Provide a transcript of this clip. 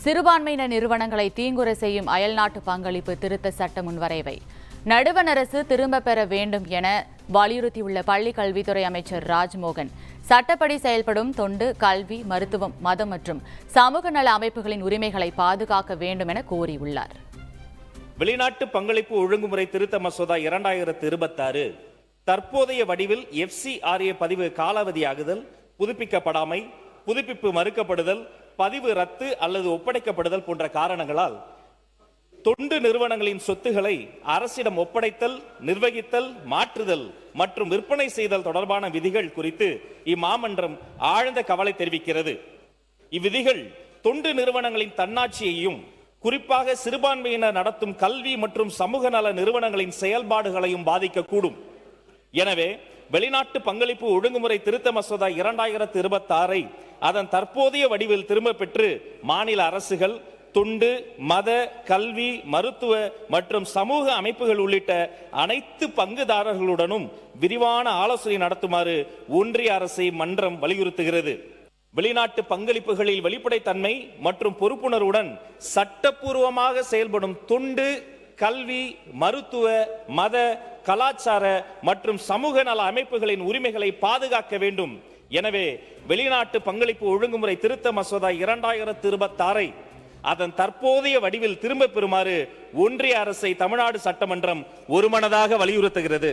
சிறுபான்மையின நிறுவனங்களை தீங்குற செய்யும் அயல்நாட்டு பங்களிப்பு திருத்த சட்ட முன்வரைவை நடுவண் அரசு திரும்பப் பெற வேண்டும் என வலியுறுத்தியுள்ள பள்ளிக் கல்வித்துறை அமைச்சர் ராஜ்மோகன் சட்டப்படி செயல்படும் தொண்டு, கல்வி, மருத்துவம், மதம் மற்றும் சமூக நல அமைப்புகளின் உரிமைகளை பாதுகாக்க வேண்டும் என கோரியுள்ளார். வெளிநாட்டு பங்களிப்பு ஒழுங்குமுறை திருத்த மசோதா 2026 தற்போதைய வடிவில் FCRA பதிவு காலாவதியாகுதல், புதுப்பிக்கப்படாமை, புதுப்பிப்பு மறுக்கப்படுதல், பதிவு ரத்து அல்லது ஒப்படைக்கப்படுதல் போன்ற காரணங்களால் தொண்டு நிறுவனங்களின் சொத்துக்களை அரசிடம் ஒப்படைத்தல், நிர்வகித்தல், மாற்றுதல் மற்றும் விற்பனை செய்தல் தொடர்பான விதிகள் குறித்து இம்மாமன்றம் ஆழ்ந்த கவலை தெரிவிக்கிறது. இவ்விதிகள் தொண்டு நிறுவனங்களின் தன்னாட்சியையும் குறிப்பாக சிறுபான்மையினர் நடத்தும் கல்வி மற்றும் சமூக நல நிறுவனங்களின் செயல்பாடுகளையும் பாதிக்கக்கூடும். எனவே வெளிநாட்டு பங்களிப்பு ஒழுங்குமுறை திருத்த மசோதா 2026 அதன் தற்போதைய வடிவில் திரும்ப பெற்று மாநில அரசுகள் தொண்டு, மத, கல்வி, மருத்துவ மற்றும் சமூக அமைப்புகள் உள்ளிட்ட அனைத்து பங்குதாரர்களுடனும் விரிவான ஆலோசனை நடத்துமாறு ஒன்றிய அரசை மன்றம் வலியுறுத்துகிறது. வெளிநாட்டு பங்களிப்புகளில் வெளிப்படைத்தன்மை மற்றும் பொறுப்புணர்வுடன் சட்டப்பூர்வமாக செயல்படும் தொண்டு, கல்வி, மருத்துவ, மத, கலாச்சார மற்றும் சமூக நல அமைப்புகளின் உரிமைகளை பாதுகாக்க வேண்டும். எனவே வெளிநாட்டு பங்களிப்பு ஒழுங்குமுறை திருத்த மசோதா 2026 அதன் தற்போதைய வடிவில் திரும்ப பெறுமாறு ஒன்றிய அரசை தமிழ்நாடு சட்டமன்றம் ஒருமனதாக வலியுறுத்துகிறது.